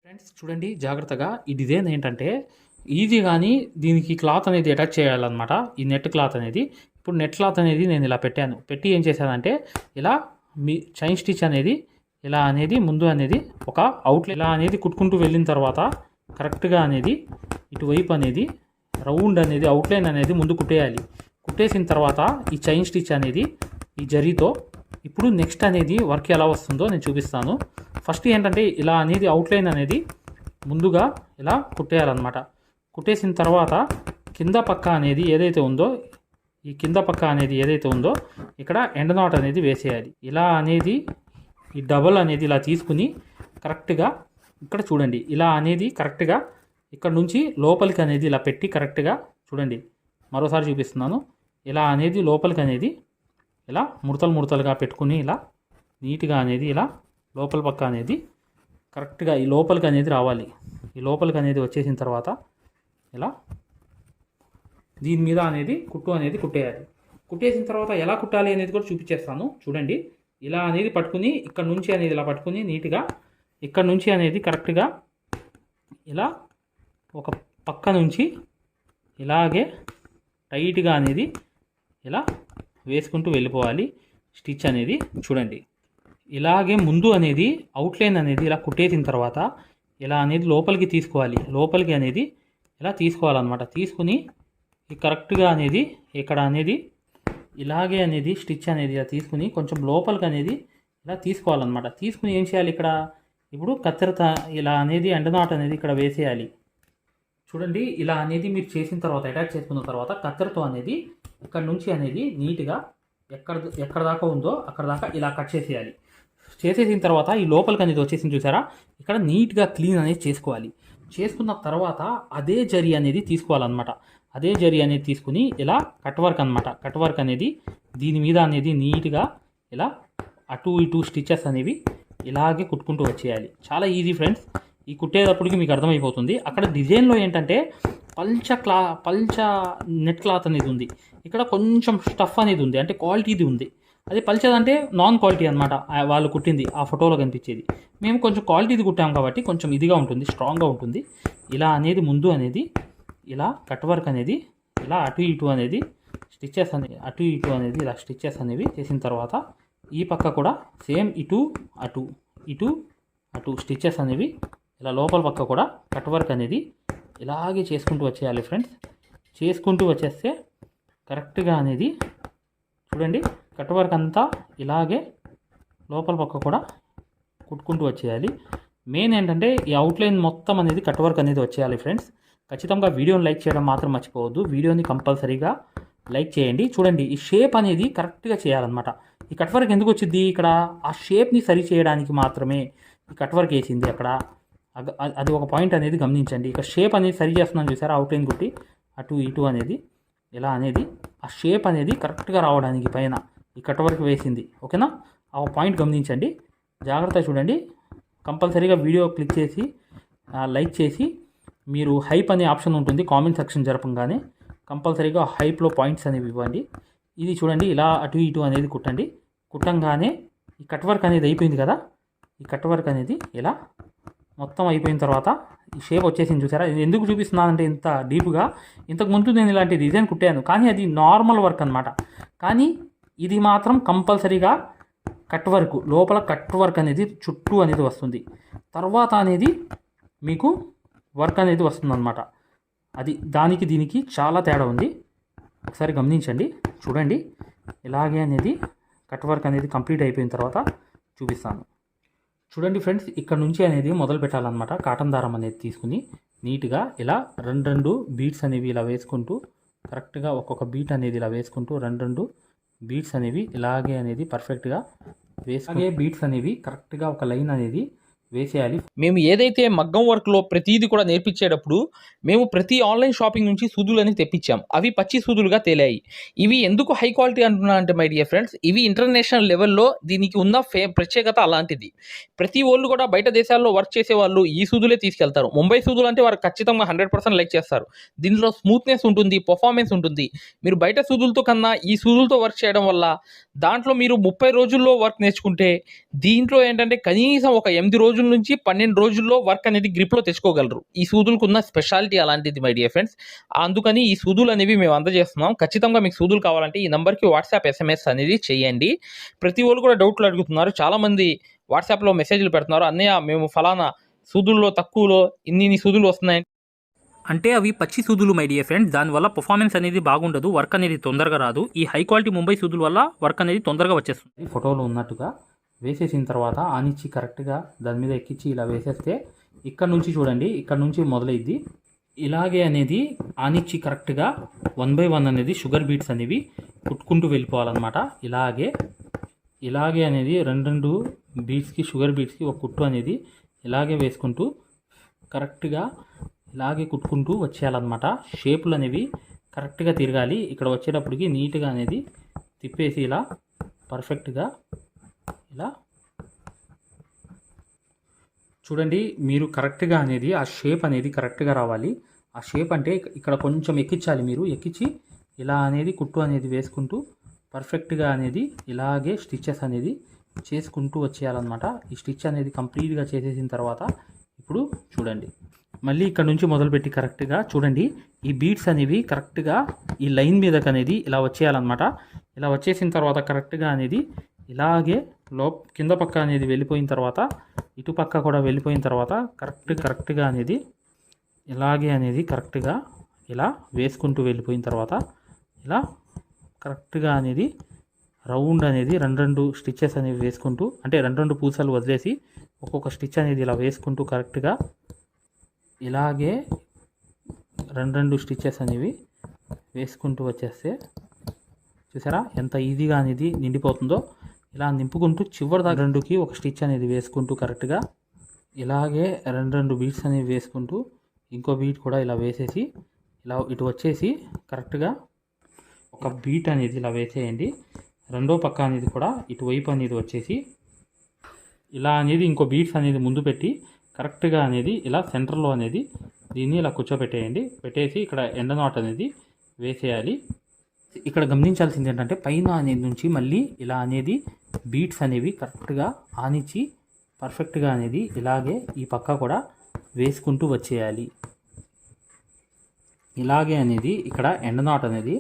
Friends చూడండి జాగ్రత్తగా ఈ డిజైన్ ఏంటంటే ఈజీ కానీ దీనికి క్లాత్ అనేది అటాచ్ చేయాలన్నమాట. ఈ నెట్ క్లాత్ అనేది ఇప్పుడు నెట్ క్లాత్ అనేది నేను ఇలా పెట్టాను. పెట్టి ఏం చేశానంటే ఇలా మీ చైన్ స్టిచ్ అనేది ఇలా అనేది ముందు అనేది ఒక అవుట్లైన్ ఇలా అనేది కుట్టుకుంటూ వెళ్ళిన తర్వాత కరెక్ట్గా అనేది ఇటువైపు అనేది రౌండ్ అనేది అవుట్లైన్ అనేది ముందు కుట్టేయాలి. కుట్టేసిన తర్వాత ఈ చైన్ స్టిచ్ అనేది ఈ జరీతో ఇప్పుడు నెక్స్ట్ అనేది వర్క్ ఎలా వస్తుందో నేను చూపిస్తాను. ఫస్ట్ ఏంటంటే ఇలా అనేది అవుట్లైన్ అనేది ముందుగా ఇలా కుట్టేయాలన్నమాట. కుట్టేసిన తర్వాత కింద పక్క అనేది ఏదైతే ఉందో ఈ కింద పక్క అనేది ఏదైతే ఉందో ఇక్కడ ఎండ్ నాట్ అనేది వేసేయాలి. ఇలా అనేది ఈ డబల్ అనేది ఇలా తీసుకుని కరెక్ట్గా ఇక్కడ చూడండి ఇలా అనేది కరెక్ట్గా ఇక్కడ నుంచి లోపలికి అనేది ఇలా పెట్టి కరెక్ట్గా చూడండి మరోసారి చూపిస్తున్నాను. ఇలా అనేది లోపలికి అనేది ఇలా ముడతలుగా పెట్టుకుని ఇలా నీట్గా అనేది ఇలా లోపల పక్క అనేది కరెక్ట్గా ఈ లోపలికి అనేది రావాలి. ఈ లోపలికి అనేది వచ్చేసిన తర్వాత ఇలా దీని మీద అనేది కుట్టు అనేది కుట్టేయాలి. కుట్టేసిన తర్వాత ఎలా కుట్టాలి అనేది కూడా చూపించేస్తాను చూడండి. ఇలా అనేది పట్టుకుని ఇక్కడ నుంచి అనేది ఇలా పట్టుకుని నీట్గా ఇక్కడ నుంచి అనేది కరెక్ట్గా ఇలా ఒక పక్క నుంచి ఇలాగే టైట్గా అనేది ఇలా వేసుకుంటూ వెళ్ళిపోవాలి. స్టిచ్ అనేది చూడండి ఇలాగే ముందు అనేది అవుట్లైన్ అనేది ఇలా కుట్టేసిన తర్వాత ఇలా అనేది లోపలికి తీసుకోవాలి. లోపలికి అనేది ఇలా తీసుకోవాలన్నమాట. తీసుకుని కరెక్ట్గా అనేది ఇక్కడ అనేది ఇలాగే అనేది స్టిచ్ అనేది ఇలా తీసుకుని కొంచెం లోపలికి అనేది ఇలా తీసుకోవాలన్నమాట. తీసుకుని ఏం చేయాలి ఇక్కడ ఇప్పుడు కత్తెరత ఇలా అనేది ఎండ్ నాట్ అనేది ఇక్కడ వేసేయాలి. చూడండి ఇలా అనేది మీరు చేసిన తర్వాత అటాచ్ చేసుకున్న తర్వాత కత్తెరతో అనేది ఇక్కడ నుంచి అనేది నీట్గా ఎక్కడ దాకా ఉందో అక్కడ దాకా ఇలా కట్ చేసేయాలి. చేసేసిన తర్వాత ఈ లోపలికి అనేది వచ్చేసింది చూసారా, ఇక్కడ నీట్గా క్లీన్ అనేది చేసుకోవాలి. చేసుకున్న తర్వాత అదే జరీ అనేది తీసుకోవాలన్నమాట. అదే జరీ అనేది తీసుకుని ఇలా కట్ వర్క్ అనమాట. కట్ వర్క్ అనేది దీని మీద అనేది నీట్గా ఇలా అటు ఇటు స్టిచెస్ అనేవి ఇలాగే కుట్టుకుంటూ వచ్చేయాలి. చాలా ఈజీ ఫ్రెండ్స్. ఈ కుట్టేటప్పటికి మీకు అర్థమైపోతుంది. అక్కడ డిజైన్లో ఏంటంటే పల్చ నెట్ క్లాత్ అనేది ఉంది. ఇక్కడ కొంచెం స్టఫ్ అనేది ఉంది, అంటే క్వాలిటీది ఉంది. అది పల్చదంటే నాన్ క్వాలిటీ అనమాట. వాళ్ళు కుట్టింది ఆ ఫోటోలో కనిపించేది. మేము కొంచెం క్వాలిటీది కుట్టాం కాబట్టి కొంచెం ఇదిగా ఉంటుంది, స్ట్రాంగ్గా ఉంటుంది. ఇలా అనేది ముందు అనేది ఇలా కట్ వర్క్ అనేది ఇలా అటు ఇటు అనేది స్టిచెస్ అనేది అటు ఇటు అనేది ఇలా స్టిచెస్ అనేవి చేసిన తర్వాత ఈ పక్క కూడా సేమ్ ఇటు అటు స్టిచెస్ అనేవి ఇలా లోపల పక్క కూడా కట్ వర్క్ అనేది ఇలాగే చేసుకుంటూ వచ్చేయాలి ఫ్రెండ్స్. చేసుకుంటూ వచ్చేస్తే కరెక్ట్గా అనేది చూడండి కట్ వర్క్ అంతా ఇలాగే లోపల పక్క కూడా కుట్టుకుంటూ వచ్చేయాలి. మెయిన్ ఏంటంటే ఈ అవుట్లైన్ మొత్తం అనేది కట్ వర్క్ అనేది వచ్చేయాలి ఫ్రెండ్స్. ఖచ్చితంగా వీడియోని లైక్ చేయడం మాత్రం మర్చిపోవద్దు. వీడియోని కంపల్సరీగా లైక్ చేయండి. చూడండి ఈ షేప్ అనేది కరెక్ట్గా చేయాలన్నమాట. ఈ కట్ వర్క్ ఎందుకు వచ్చింది ఇక్కడ ఆ షేప్ని సరి చేయడానికి మాత్రమే ఈ కట్ వర్క్ వేసింది అక్కడ. అది ఒక పాయింట్ అనేది గమనించండి. ఇక షేప్ అనేది సరి చేస్తున్నాను చూసారా, అవుట్లైన్ కుట్టి అటు ఇటు అనేది ఇలా అనేది ఆ షేప్ అనేది కరెక్ట్గా రావడానికి పైన ఈ కట్ వర్క్ వేసింది. ఓకేనా, ఆ పాయింట్ గమనించండి, జాగ్రత్తగా చూడండి. కంపల్సరీగా వీడియో క్లిక్ చేసి లైక్ చేసి మీరు హైప్ అనే ఆప్షన్ ఉంటుంది కామెంట్ సెక్షన్ జరపంగానే కంపల్సరీగా హైప్లో పాయింట్స్ అనేవి ఇవ్వండి. ఇది చూడండి ఇలా అటు ఇటు అనేది కుట్టండి. కుట్టంగానే ఈ కట్ వర్క్ అనేది అయిపోయింది కదా, ఈ కట్ వర్క్ అనేది ఇలా మొత్తం అయిపోయిన తర్వాత ఈ షేప్ వచ్చేసింది చూసారా. ఇది ఎందుకు చూపిస్తున్నానంటే ఇంత డీప్గా ఇంతకుముందు నేను ఇలాంటి డిజైన్ కుట్టాను కానీ అది నార్మల్ వర్క్ అనమాట. కానీ ఇది మాత్రం కంపల్సరీగా కట్ వర్క్ లోపల కట్ వర్క్ అనేది చుట్టూ అనేది వస్తుంది. తర్వాత అనేది మీకు వర్క్ అనేది వస్తుంది అనమాట. అది దానికి దీనికి చాలా తేడా ఉంది. ఒకసారి గమనించండి చూడండి. ఇలాగే అనేది కట్ వర్క్ అనేది కంప్లీట్ అయిపోయిన తర్వాత చూపిస్తాను. చూడండి ఫ్రెండ్స్, ఇక్కడ నుంచి అనేది మొదలు పెట్టాలన్నమాట. కాటన్ దారం అనేది తీసుకుని నీట్గా ఇలా రెండు బీట్స్ అనేవి ఇలా వేసుకుంటూ కరెక్ట్గా ఒక్కొక్క బీట్ అనేది ఇలా వేసుకుంటూ రెండు బీట్స్ అనేవి ఇలాగే అనేది పర్ఫెక్ట్గా వేసుకునే బీట్స్ అనేవి కరెక్ట్గా ఒక లైన్ అనేది వేసేయాలి. మేము ఏదైతే మగ్గం వర్క్లో ప్రతిదీ కూడా నేర్పించేటప్పుడు మేము ప్రతి ఆన్లైన్ షాపింగ్ నుంచి సూదులని తెప్పించాం. అవి పచ్చి సూదులుగా తేలాయి. ఇవి ఎందుకు హై క్వాలిటీ అంటున్నా అంటే మై డియర్ ఫ్రెండ్స్, ఇవి ఇంటర్నేషనల్ లెవెల్లో దీనికి ఉన్న ప్రత్యేకత అలాంటిది. ప్రతి వాళ్ళు కూడా బయట దేశాల్లో వర్క్ చేసే వాళ్ళు ఈ సూదులే తీసుకెళ్తారు. ముంబై సూదులు అంటే వారు ఖచ్చితంగా 100% లైక్ చేస్తారు. దీనిలో స్మూత్నెస్ ఉంటుంది, పర్ఫార్మెన్స్ ఉంటుంది. మీరు బయట సూదులతో కన్నా ఈ సూదులతో వర్క్ చేయడం వల్ల దాంట్లో మీరు 30 రోజుల్లో వర్క్ నేర్చుకుంటే దీంట్లో ఏంటంటే కనీసం ఒక 8 రోజులు రోజుల నుంచి 12 రోజుల్లో వర్క్ అనేది గ్రిప్లో తెచ్చుకోగలరు. ఈ సూదులకు ఉన్న స్పెషాలిటీ అలాంటిది మై డియర్ ఫ్రెండ్స్. అందుకని ఈ సూదులు అనేవి మేము అందజేస్తున్నాం. ఖచ్చితంగా మీకు సూదులు కావాలంటే ఈ నెంబర్కి వాట్సాప్ SMS అనేది చేయండి. ప్రతి వాళ్ళు కూడా డౌట్లు అడుగుతున్నారు. చాలామంది వాట్సాప్లో మెసేజ్లు పెడుతున్నారు, అన్నయ్య మేము ఫలానా సూదుల్లో తక్కువలో ఇన్ని సూదులు వస్తున్నాయి అంటే అవి పచ్చి సూదులు మై డియర్ ఫ్రెండ్స్. దానివల్ల పర్ఫార్మెన్స్ అనేది బాగుండదు, వర్క్ అనేది తొందరగా రాదు. ఈ హై క్వాలిటీ ముంబై సూదుల వల్ల వర్క్ అనేది తొందరగా వచ్చేస్తుంది. ఫోటోలో ఉన్నట్టుగా వేసేసిన తర్వాత ఆనిచ్చి కరెక్ట్గా దాని మీద ఎక్కించి ఇలా వేసేస్తే ఇక్కడ నుంచి చూడండి, ఇక్కడ నుంచి మొదలైద్ది. ఇలాగే అనేది ఆనిచ్చి కరెక్ట్గా 1 by 1 అనేది షుగర్ బీట్స్ అనేవి కుట్టుకుంటూ వెళ్ళిపోవాలన్నమాట. ఇలాగే అనేది రెండు బీట్స్కి షుగర్ బీట్స్కి ఒక కుట్టు అనేది ఇలాగే వేసుకుంటూ కరెక్ట్గా ఇలాగే కుట్టుకుంటూ వచ్చేయాలన్నమాట. షేపులు అనేవి కరెక్ట్గా తిరగాలి. ఇక్కడ వచ్చేటప్పటికి నీట్గా అనేది తిప్పేసి ఇలా పర్ఫెక్ట్గా ఇలా చూడండి. మీరు కరెక్ట్గా అనేది ఆ షేప్ అనేది కరెక్ట్గా రావాలి. ఆ షేప్ అంటే ఇక్కడ కొంచెం ఎక్కించాలి. మీరు ఎక్కించి ఇలా అనేది కుట్టు అనేది వేసుకుంటూ పర్ఫెక్ట్గా అనేది ఇలాగే స్టిచెస్ అనేది చేసుకుంటూ వచ్చేయాలన్నమాట. ఈ స్టిచ్ అనేది కంప్లీట్గా చేసేసిన తర్వాత ఇప్పుడు చూడండి, మళ్ళీ ఇక్కడ నుంచి మొదలుపెట్టి కరెక్ట్గా చూడండి. ఈ బీట్స్ అనేవి కరెక్ట్గా ఈ లైన్ మీదకి అనేది ఇలా వచ్చేయాలన్నమాట. ఇలా వచ్చేసిన తర్వాత కరెక్ట్గా అనేది ఇలాగే కింద పక్క అనేది వెళ్ళిపోయిన తర్వాత ఇటు పక్క కూడా వెళ్ళిపోయిన తర్వాత కరెక్ట్గా అనేది ఇలాగే అనేది కరెక్ట్గా ఇలా వేసుకుంటూ వెళ్ళిపోయిన తర్వాత ఇలా కరెక్ట్గా అనేది రౌండ్ అనేది రెండు స్టిచ్చెస్ అనేవి వేసుకుంటూ, అంటే రెండు పూసలు వదిలేసి ఒక్కొక్క స్టిచ్ అనేది ఇలా వేసుకుంటూ కరెక్ట్గా ఇలాగే రెండు స్టిచ్చెస్ అనేవి వేసుకుంటూ వచ్చేస్తే చూసారా ఎంత ఈజీగా అనేది నిండిపోతుందో. ఇలా నింపుకుంటూ చివరి దాకా రెండుకి ఒక స్టిచ్ అనేది వేసుకుంటూ కరెక్ట్గా ఇలాగే రెండు బీట్స్ అనేవి వేసుకుంటూ ఇంకో బీట్ కూడా ఇలా వేసేసి ఇలా ఇటు వచ్చేసి కరెక్ట్గా ఒక బీట్ అనేది ఇలా వేసేయండి. రెండో పక్క అనేది కూడా ఇటువైపు అనేది వచ్చేసి ఇలా అనేది ఇంకో బీట్స్ అనేది ముందు పెట్టి కరెక్ట్గా అనేది ఇలా సెంటర్లో అనేది దీన్ని ఇలా కూర్చోబెట్టేయండి. పెట్టేసి ఇక్కడ ఎండ నాట్ అనేది వేసేయాలి. ఇక్కడ గమనించాల్సింది ఏంటంటే పైన అనేది నుంచి మళ్ళీ ఇలా అనేది బీట్స్ అనేవి కరెక్ట్గా ఆనిచ్చి పర్ఫెక్ట్గా అనేది ఇలాగే ఈ పక్క కూడా వేసుకుంటూ వచ్చేయాలి. ఇలాగే అనేది ఇక్కడ ఎండ నాట్ అనేది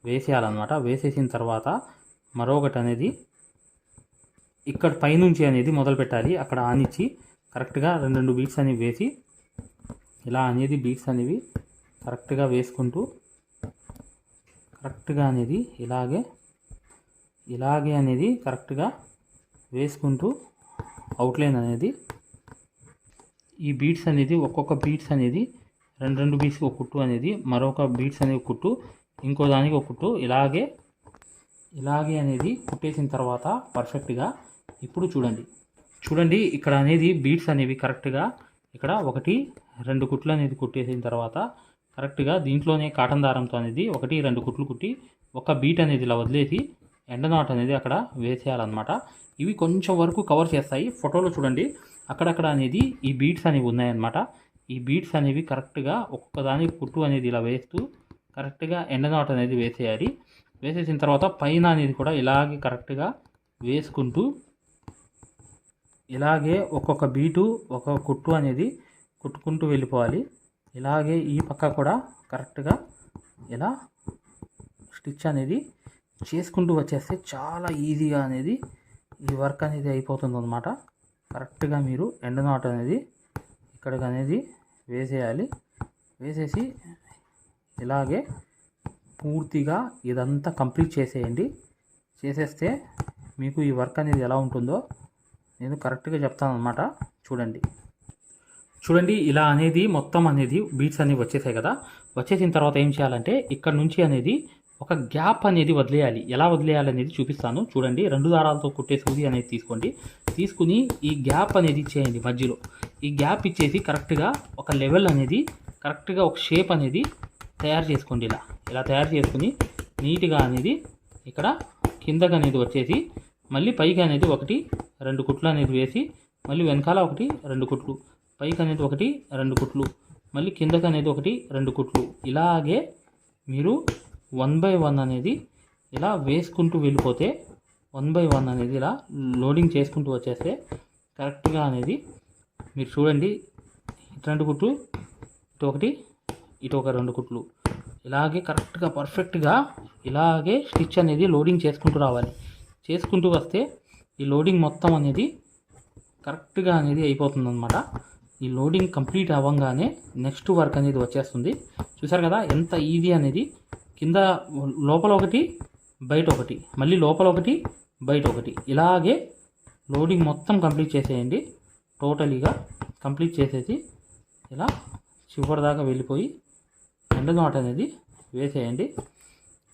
వేసేయాలన్నమాట. వేసేసిన తర్వాత మరొకటి అనేది ఇక్కడ పైనుంచి అనేది మొదలు పెట్టాలి. అక్కడ ఆనిచ్చి కరెక్ట్గా రెండు బీట్స్ అనేవి వేసి ఇలా అనేది బీట్స్ అనేవి కరెక్ట్గా వేసుకుంటూ కరెక్ట్గా అనేది ఇలాగే అనేది కరెక్ట్గా వేసుకుంటూ అవుట్లైన్ అనేది ఈ బీట్స్ అనేది ఒక్కొక్క బీట్స్ అనేది రెండు బీట్స్కి ఒక కుట్టు అనేది, మరొక బీట్స్ అనేవి కుట్టు, ఇంకో దానికి ఒక కుట్టు, ఇలాగే అనేది కుట్టేసిన తర్వాత పర్ఫెక్ట్గా ఇప్పుడు చూడండి ఇక్కడ అనేది బీట్స్ అనేవి కరెక్ట్గా ఇక్కడ 1-2 కుట్లు అనేది కుట్టేసిన తర్వాత కరెక్ట్గా దీంట్లోనే కాటన్ దారంతో అనేది 1-2 కుట్లు కుట్టి ఒక బీట్ అనేది ఇలా వదిలేసి ఎండ నాట్ అనేది అక్కడ వేసేయాలన్నమాట. ఇవి కొంచెం వరకు కవర్ చేస్తాయి. ఫోటోలో చూడండి అక్కడక్కడ అనేది ఈ బీట్స్ అనేవి ఉన్నాయన్నమాట. ఈ బీట్స్ అనేవి కరెక్ట్గా ఒక్కొక్క దానికి కుట్టు అనేది ఇలా వేస్తూ కరెక్ట్గా ఎండ నాట్ అనేది వేసేయాలి. వేసేసిన తర్వాత పైన అనేది కూడా ఇలాగే కరెక్ట్గా వేసుకుంటూ ఇలాగే ఒక్కొక్క బీటు ఒక కుట్టు అనేది కుట్టుకుంటూ వెళ్ళిపోవాలి. ఇలాగే ఈ పక్క కూడా కరెక్ట్గా ఇలా స్టిచ్ అనేది చేసుకుంటూ వచ్చేస్తే చాలా ఈజీగా అనేది ఈ వర్క్ అనేది అయిపోతుంది అన్నమాట. కరెక్ట్గా మీరు ఎండ్ నాట్ అనేది ఇక్కడికి అనేది వేసేయాలి. వేసేసి ఇలాగే పూర్తిగా ఇదంతా కంప్లీట్ చేసేయండి. చేసేస్తే మీకు ఈ వర్క్ అనేది ఎలా ఉంటుందో నేను కరెక్ట్గా చెప్తాను అన్నమాట. చూడండి ఇలా అనేది మొత్తం అనేది బీట్స్ అనేవి వచ్చేసాయి కదా. వచ్చేసిన తర్వాత ఏం చేయాలంటే ఇక్కడ నుంచి అనేది ఒక గ్యాప్ అనేది వదిలేయాలి. ఎలా వదిలేయాలి అనేది చూపిస్తాను. చూడండి 2 దారాలతో కుట్టే సూది అనేది తీసుకుని ఈ గ్యాప్ అనేది ఇచ్చేయండి. మధ్యలో ఈ గ్యాప్ ఇచ్చేసి కరెక్ట్గా ఒక లెవెల్ అనేది కరెక్ట్గా ఒక షేప్ అనేది తయారు చేసుకోండి. ఇలా తయారు చేసుకుని నీట్గా అనేది ఇక్కడ కిందకి అనేది వచ్చేసి మళ్ళీ పైకి అనేది 1-2 కుట్లు అనేది వేసి మళ్ళీ వెనకాల 1-2 కుట్లు, పైకి అనేది 1-2 కుట్లు, మళ్ళీ కిందకి అనేది 1-2 కుట్లు, ఇలాగే మీరు 1 by 1 అనేది ఇలా వేసుకుంటూ వెళ్ళిపోతే 1 by 1 అనేది ఇలా లోడింగ్ చేసుకుంటూ వచ్చేస్తే కరెక్ట్గా అనేది మీరు చూడండి, ఇటు 2 కుట్లు, ఇటు ఒకటి, ఇటు ఒక 2 కుట్లు, ఇలాగే కరెక్ట్గా పర్ఫెక్ట్గా ఇలాగే స్టిచ్ అనేది లోడింగ్ చేసుకుంటూ రావాలి. చేసుకుంటూ వస్తే ఈ లోడింగ్ మొత్తం అనేది కరెక్ట్గా అనేది అయిపోతుందన్నమాట. ఈ లోడింగ్ కంప్లీట్ అవ్వగానే నెక్స్ట్ వర్క్ అనేది వచ్చేస్తుంది. చూసారు కదా ఎంత ఈజీ అనేది. కింద లోపల ఒకటి, బయట ఒకటి, మళ్ళీ లోపల ఒకటి, బయట ఒకటి, ఇలాగే లోడింగ్ మొత్తం కంప్లీట్ చేసేయండి. టోటలీగా కంప్లీట్ చేసేసి ఇలా చివరి దాకా వెళ్ళిపోయి ఎండ్ నాట్ అనేది వేసేయండి.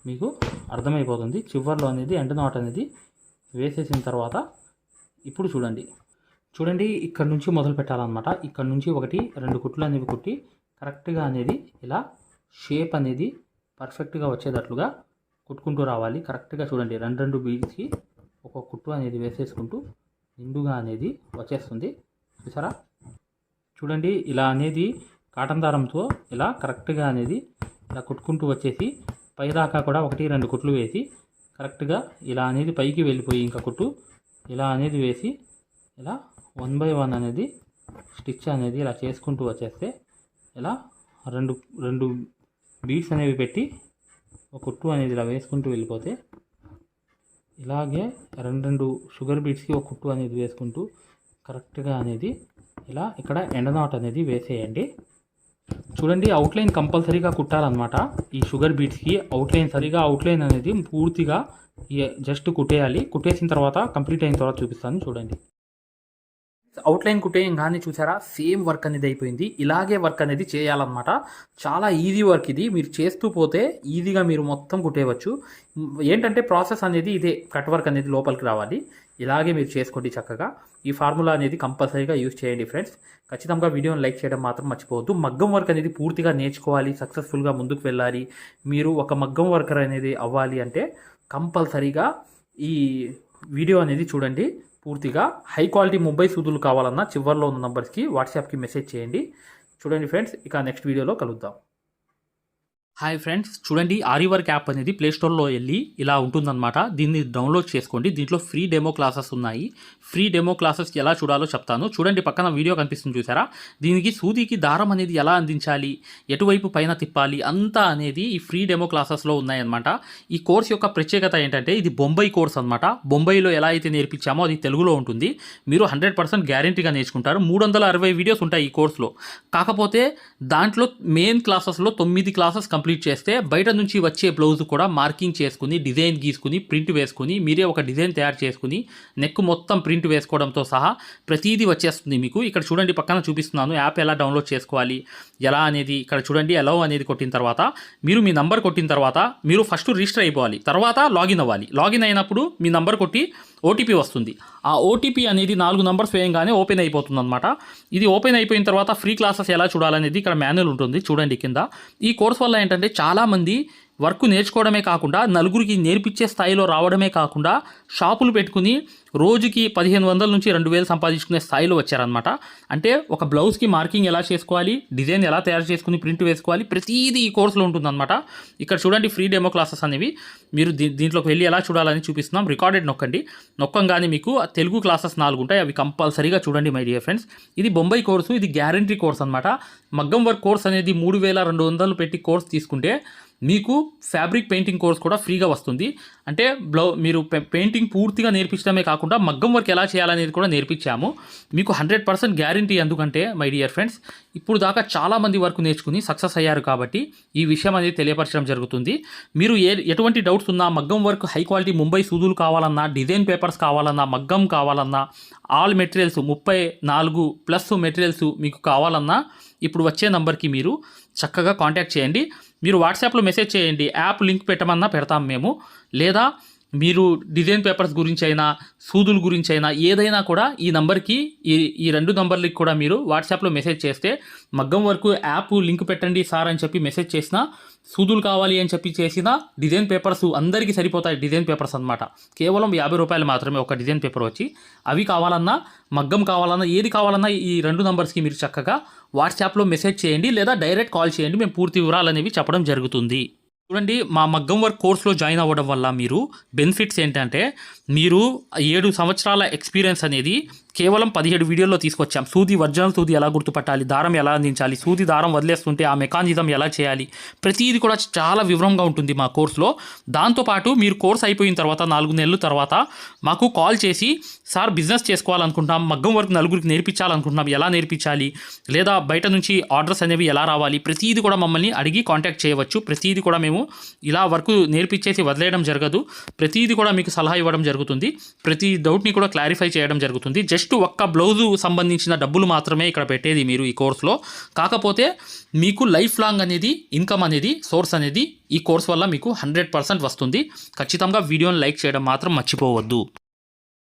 మీకు అర్థమైపోతుంది. చివర్లో అనేది ఎండ్ నాట్ అనేది వేసేసిన తర్వాత ఇప్పుడు చూడండి ఇక్కడ నుంచి మొదలు పెట్టాలన్నమాట. ఇక్కడ నుంచి 1, 2 కుట్లు అనేవి కుట్టి కరెక్ట్గా అనేది ఇలా షేప్ అనేది పర్ఫెక్ట్గా వచ్చేటట్లుగా కుట్టుకుంటూ రావాలి. కరెక్ట్గా చూడండి, 2 బీడ్స్కి ఒక కుట్టు అనేది వేసేసుకుంటూ నిండుగా అనేది వచ్చేస్తుంది. చూసారా? చూడండి, ఇలా అనేది కాటన్ దారంతో ఇలా కరెక్ట్గా అనేది ఇలా కుట్టుకుంటూ వచ్చేసి పైదాకా కూడా 1, 2 కుట్లు వేసి కరెక్ట్గా ఇలా అనేది పైకి వెళ్ళిపోయి ఇంకా కుట్టు ఇలా అనేది వేసి ఇలా 1 by 1 అనేది స్టిచ్ అనేది ఇలా చేసుకుంటూ వచ్చేస్తే ఇలా 2 బీడ్స్ అనేవి పెట్టి ఒక కుట్టు అనేది ఇలా వేసుకుంటూ వెళ్ళిపోతే ఇలాగే 2 షుగర్ బీడ్స్కి ఒక కుట్టు అనేది వేసుకుంటూ కరెక్ట్గా అనేది ఇలా ఇక్కడ ఎండ్ నాట్ అనేది వేసేయండి. చూడండి, అవుట్లైన్ కంపల్సరీగా కుట్టాలన్నమాట. ఈ షుగర్ బీట్స్కి అవుట్లైన్ అనేది పూర్తిగా జస్ట్ కుట్టేయాలి. కుట్టేసిన తర్వాత కంప్లీట్ అయిన తర్వాత చూపిస్తాను. చూడండి, అవుట్లైన్ కుట్టేయం కానీ చూసారా, సేమ్ వర్క్ అనేది అయిపోయింది. ఇలాగే వర్క్ అనేది చేయాలన్నమాట. చాలా ఈజీ వర్క్ ఇది. మీరు చేస్తూ పోతే ఈజీగా మీరు మొత్తం కుట్టేయవచ్చు. ఏంటంటే ప్రాసెస్ అనేది ఇదే, కట్ వర్క్ అనేది లోపలికి రావాలి. ఇలాగే మీరు చేసుకోండి చక్కగా. ఈ ఫార్ములా అనేది కంపల్సరీగా యూజ్ చేయండి ఫ్రెండ్స్. ఖచ్చితంగా వీడియోని లైక్ చేయడం మాత్రం మర్చిపోవద్దు. మగ్గం వర్క్ అనేది పూర్తిగా నేర్చుకోవాలి, సక్సెస్ఫుల్గా ముందుకు వెళ్ళాలి. మీరు ఒక మగ్గం వర్కర్ అనేది అవ్వాలి అంటే కంపల్సరీగా ఈ వీడియో అనేది చూడండి. పూర్తిగా హై క్వాలిటీ ముంబై సూదులు కావాలన్నా చివర్లో ఉన్న నంబర్స్కి వాట్సాప్కి మెసేజ్ చేయండి. చూడండి ఫ్రెండ్స్, ఇక నెక్స్ట్ వీడియోలో కలుద్దాం. హాయ్ ఫ్రెండ్స్, చూడండి, ఆరివర్క్ యాప్ అనేది ప్లేస్టోర్లో వెళ్ళి ఇలా ఉంటుందన్నమాట. దీన్ని డౌన్లోడ్ చేసుకోండి. దీంట్లో ఫ్రీ డెమో క్లాసెస్ ఉన్నాయి. ఫ్రీ డెమో క్లాసెస్ ఎలా చూడాలో చెప్తాను. చూడండి, పక్కన వీడియో కనిపిస్తుంది చూసారా, దీనికి సూదికి దారం అనేది ఎలా అందించాలి, ఎటువైపు పైన తిప్పాలి అంతా అనేది ఈ ఫ్రీ డెమో క్లాసెస్లో ఉన్నాయన్నమాట. ఈ కోర్స్ యొక్క ప్రత్యేకత ఏంటంటే ఇది బొంబాయి కోర్స్ అనమాట. బొంబాయిలో ఎలా అయితే నేర్పించామో అది తెలుగులో ఉంటుంది. మీరు 100% గ్యారంటీగా నేర్చుకుంటారు. 360 వీడియోస్ ఉంటాయి ఈ కోర్సులో. కాకపోతే దాంట్లో మెయిన్ క్లాసెస్లో 9 క్లాసెస్ కంప్లీట్ చేస్తే బయట నుంచి వచ్చే బ్లౌజ్ కూడా మార్కింగ్ చేసుకుని, డిజైన్ గీసుకుని, ప్రింట్ వేసుకుని, మీరే ఒక డిజైన్ తయారు చేసుకుని నెక్ మొత్తం ప్రింట్ వేసుకోవడంతో సహా ప్రతిదీ వచ్చేస్తుంది మీకు. ఇక్కడ చూడండి, పక్కన చూపిస్తున్నాను యాప్ ఎలా డౌన్లోడ్ చేసుకోవాలి ఎలా అనేది. ఇక్కడ చూడండి, అలౌ అనేది కొట్టిన తర్వాత మీరు మీ నంబర్ కొట్టిన తర్వాత మీరు ఫస్ట్ రిజిస్టర్ అయిపోవాలి, తర్వాత లాగిన్ అవ్వాలి. లాగిన్ అయినప్పుడు మీ నంబర్ కొట్టి ఓటీపీ వస్తుంది. ఆ ఓటీపీ అనేది 4 నంబర్స్ వేయంగానే ఓపెన్ అయిపోతుంది అనమాట. ఇది ఓపెన్ అయిపోయిన తర్వాత ఫ్రీ క్లాసెస్ ఎలా చూడాలనేది ఇక్కడ మాన్యువల్ ఉంటుంది. చూడండి కింద. ఈ కోర్స్ వల్ల ఏంటంటే చాలామంది వర్క్ నేర్చుకోవడమే కాకుండా నలుగురికి నేర్పించే స్థాయిలో రావడమే కాకుండా షాపులు పెట్టుకుని రోజుకి 1500 నుంచి 2000 సంపాదించుకునే స్థాయిలో వచ్చారనమాట. అంటే ఒక బ్లౌజ్కి మార్కింగ్ ఎలా చేసుకోవాలి, డిజైన్ ఎలా తయారు చేసుకుని ప్రింట్ వేసుకోవాలి, ప్రతిదీ ఈ కోర్సులో ఉంటుందన్నమాట. ఇక్కడ చూడండి, ఫ్రీ డెమో క్లాసెస్ అనేవి మీరు దీంట్లోకి వెళ్ళి ఎలా చూడాలని చూపిస్తున్నాం. రికార్డెడ్ నొక్కంగానే మీకు తెలుగు క్లాసెస్ 4 ఉంటాయి. అవి కంపల్సరీగా చూడండి మై డియర్ ఫ్రెండ్స్. ఇది బొంబాయి కోర్సు, ఇది గ్యారంటీ కోర్స్ అనమాట. మగ్గం వర్క్ కోర్స్ అనేది 3200 పెట్టి కోర్స్ తీసుకుంటే మీకు ఫ్యాబ్రిక్ పెయింటింగ్ కోర్స్ కూడా ఫ్రీగా వస్తుంది. అంటే మీరు పెయింటింగ్ పూర్తిగా నేర్పించడమే కాకుండా మగ్గం వర్క్ ఎలా చేయాలనేది కూడా నేర్పించాము. మీకు 100% గ్యారంటీ. ఎందుకంటే మై డియర్ ఫ్రెండ్స్, ఇప్పుడు దాకా చాలామంది వర్క్ నేర్చుకుని సక్సెస్ అయ్యారు కాబట్టి ఈ విషయం అనేది తెలియపరచడం జరుగుతుంది. మీరు ఎటువంటి డౌట్స్ ఉన్నా, మగ్గం వర్క్ హై క్వాలిటీ ముంబై సూదులు కావాలన్నా, డిజైన్ పేపర్స్ కావాలన్నా, మగ్గం కావాలన్నా, ఆల్ మెటీరియల్స్ 34+ మెటీరియల్స్ మీకు కావాలన్నా ఇప్పుడు వచ్చే నంబర్కి మీరు చక్కగా కాంటాక్ట్ చేయండి. మీరు వాట్సాప్లో మెసేజ్ చేయండి, యాప్ లింక్ పెట్టమన్నా పెడతాం మేము. లేదా మీరు డిజైన్ పేపర్స్ గురించి అయినా, సూదుల గురించి అయినా ఏదైనా కూడా ఈ నంబర్కి, ఈ 2 నంబర్లకి కూడా మీరు వాట్సాప్లో మెసేజ్ చేస్తే మగ్గం వరకు యాప్ లింక్ పెట్టండి సార్ అని చెప్పి మెసేజ్ చేసినా, సూదులు కావాలి అని చెప్పి చేసిన డిజైన్ పేపర్స్ అందరికీ సరిపోతాయి. డిజైన్ పేపర్స్ అనమాట. కేవలం 50 రూపాయలు మాత్రమే ఒక డిజైన్ పేపర్ వచ్చి. అవి కావాలన్నా, మగ్గం కావాలన్నా, ఏది కావాలన్నా ఈ 2 నంబర్స్కి మీరు చక్కగా వాట్సాప్లో మెసేజ్ చేయండి లేదా డైరెక్ట్ కాల్ చేయండి. మేము పూర్తి వివరాలు అనేవి చెప్పడం జరుగుతుంది. చూడండి, మా మగ్గం వర్క్ కోర్స్లో జాయిన్ అవ్వడం వల్ల మీరు బెనిఫిట్స్ ఏంటంటే, మీరు 7 సంవత్సరాల ఎక్స్పీరియన్స్ అనేది కేవలం 17 వీడియోల్లో తీసుకొచ్చాం. సూది, ఒరిజినల్ సూది ఎలా గుర్తుపట్టాలి, దారం ఎలా అందించాలి, సూది దారం వదిలేస్తుంటే ఆ మెకానిజం ఎలా చేయాలి, ప్రతిదీ కూడా చాలా వివరంగా ఉంటుంది మా కోర్సులో. దాంతోపాటు మీరు కోర్స్ అయిపోయిన తర్వాత 4 నెలల తర్వాత మాకు కాల్ చేసి, సార్ బిజినెస్ చేసుకోవాలనుకుంటున్నాం, మగ్గం వర్క్ నలుగురికి నేర్పించాలనుకుంటున్నాం, ఎలా నేర్పించాలి, లేదా బయట నుంచి ఆర్డర్స్ అనేవి ఎలా రావాలి, ప్రతిదీ కూడా మమ్మల్ని అడిగి కాంటాక్ట్ చేయవచ్చు. ప్రతిదీ కూడా మేము ఇలా వర్క్ నేర్పించేసి వదిలేయడం జరగదు. ప్రతిదీ కూడా మీకు సలహా ఇవ్వడం జరుగుతుంది. ప్రతి డౌట్ని కూడా క్లారిఫై చేయడం జరుగుతుంది. జస్ట్ ఒక్క బ్లౌజు సంబంధించిన డబ్బులు మాత్రమే ఇక్కడ పెట్టేది మీరు ఈ కోర్సులో. కాకపోతే మీకు లైఫ్ లాంగ్ అనేది ఇన్కమ్ అనేది సోర్స్ అనేది ఈ కోర్స్ వల్ల మీకు 100% వస్తుంది. ఖచ్చితంగా వీడియోని లైక్ చేయడం మాత్రం మర్చిపోవద్దు.